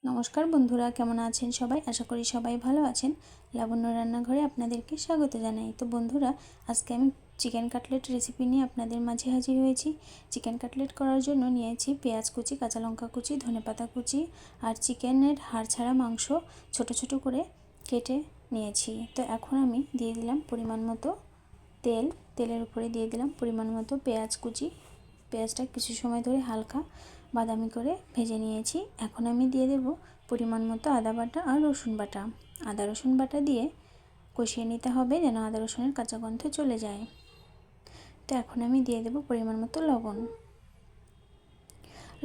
নমস্কার বন্ধুরা, কেমন আছেন সবাই? আশা করি সবাই ভালো আছেন। লাবণ্য রান্নাঘরে আপনাদেরকে স্বাগত জানাই। তো বন্ধুরা, আজকে আমি চিকেন কাটলেট রেসিপি নিয়ে আপনাদের মাঝে হাজির হয়েছি। চিকেন কাটলেট করার জন্য নিয়েছি পেঁয়াজ কুচি, কাঁচা লঙ্কা কুচি, ধনেপাতা কুচি আর চিকেনের হাড় ছাড়া মাংস ছোট ছোট করে কেটে নিয়েছি। তো এখন আমি দিয়ে দিলাম পরিমাণ মতো তেল। তেলের উপরে দিয়ে দিলাম পরিমাণ মতো পেঁয়াজ কুচি। পেঁয়াজটা কিছু সময় ধরে হালকা বাদামি করে ভেজে নিয়েছি। এখন আমি দিয়ে দেব পরিমাণ মতো আদা বাটা আর রসুন বাটা। আদা রসুন বাটা দিয়ে কষিয়ে নিতে হবে যেন আদা রসুনের কাঁচা গন্ধ চলে যায়। তো এখন আমি দিয়ে দেব পরিমাণ মতো লবণ।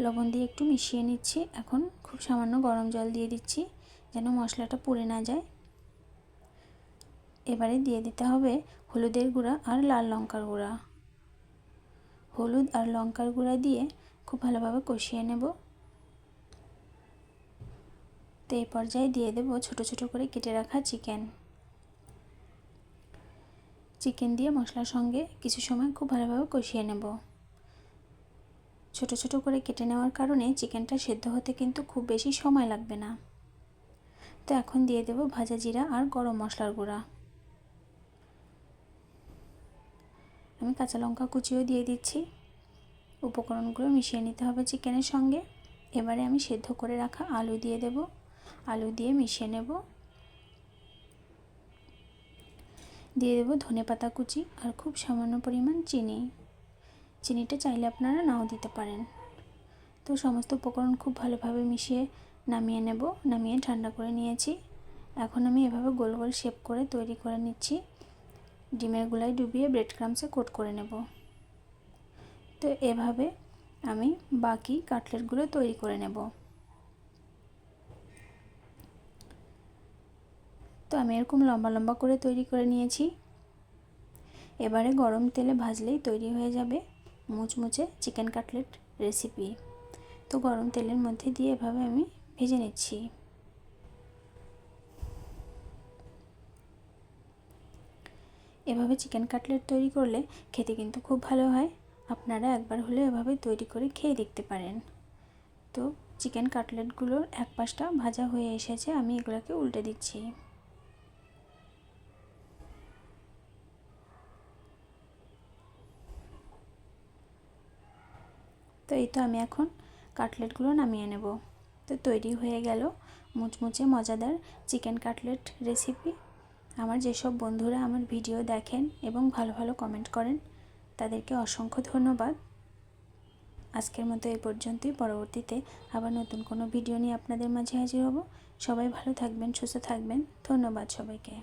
লবণ দিয়ে একটু মিশিয়ে নিচ্ছি। এখন খুব সামান্য গরম জল দিয়ে দিচ্ছি যেন মশলাটা পুড়ে না যায়। এবারে দিয়ে দিতে হবে হলুদের গুঁড়া আর লাল লঙ্কার গুঁড়া। হলুদ আর লঙ্কার গুঁড়া দিয়ে খুব ভালোভাবে কষিয়ে নেব। তো এই পর্যায়ে দিয়ে দেব ছোট ছোট করে কেটে রাখা চিকেন দিয়ে মশলার সঙ্গে কিছু সময় খুব ভালোভাবে কষিয়ে নেব। ছোট ছোট করে কেটে নেওয়ার কারণে চিকেনটা সেদ্ধ হতে কিন্তু খুব বেশি সময় লাগবে না। তো এখন দিয়ে দেব ভাজা জিরা আর গরম মশলার গুঁড়া। আমি কাঁচা লঙ্কা কুচিও দিয়ে দিচ্ছি। উপকরণগুলো মিশিয়ে নিতে হবে চিকেনের সঙ্গে। এবারে আমি সেদ্ধ করে রাখা আলু দিয়ে দেব। আলু দিয়ে মিশিয়ে নেব। দিয়ে দেব ধনেপাতা কুচি আর খুব সামান্য পরিমাণ চিনি। চিনিটা চাইলে আপনারা নাও দিতে পারেন। তো সমস্ত উপকরণ খুব ভালোভাবে মিশিয়ে নামিয়ে নেব। নামিয়ে ঠান্ডা করে নিয়েছি। এখন আমি এভাবে গোল গোল শেপ করে তৈরি করে নিচ্ছি। ডিমের গুলায় ডুবিয়ে ব্রেড ক্রাম্বসে কোট করে নেব। তো এভাবে আমি বাকি কাটলেটগুলো তৈরি করে নেব। তো আমি এরকম লম্বা লম্বা করে তৈরি করে নিয়েছি। এবারে গরম তেলে ভাজলেই তৈরি হয়ে যাবে মুচমুচে চিকেন কাটলেট রেসিপি। তো গরম তেলের মধ্যে দিয়ে এভাবে আমি ভেজে নিচ্ছি। এভাবে চিকেন কাটলেট তৈরি করলে খেতে কিন্তু খুব ভালো হয়। আপনারা একবার হলে এভাবে তৈরি করে খেয়ে দেখতে পারেন। তো চিকেন কাটলেটগুলোর এক পাশটা ভাজা হয়ে এসেছে, আমি এগুলোকে উল্টে দিচ্ছি। তো এই তো আমি এখন কাটলেটগুলো নামিয়ে নেব। তো তৈরি হয়ে গেল মুচমুচে মজাদার চিকেন কাটলেট রেসিপি। আমার যেসব বন্ধুরা আমার ভিডিও দেখেন এবং ভালো ভালো কমেন্ট করেন তাদেরকে অসংখ্য ধন্যবাদ। আজকের মতো এই পর্যন্তই। পরবর্তীতে আবার নতুন কোনো ভিডিও নিয়ে আপনাদের মাঝে হাজির হব। সবাই ভালো থাকবেন, সুস্থ থাকবেন। ধন্যবাদ সবাইকে।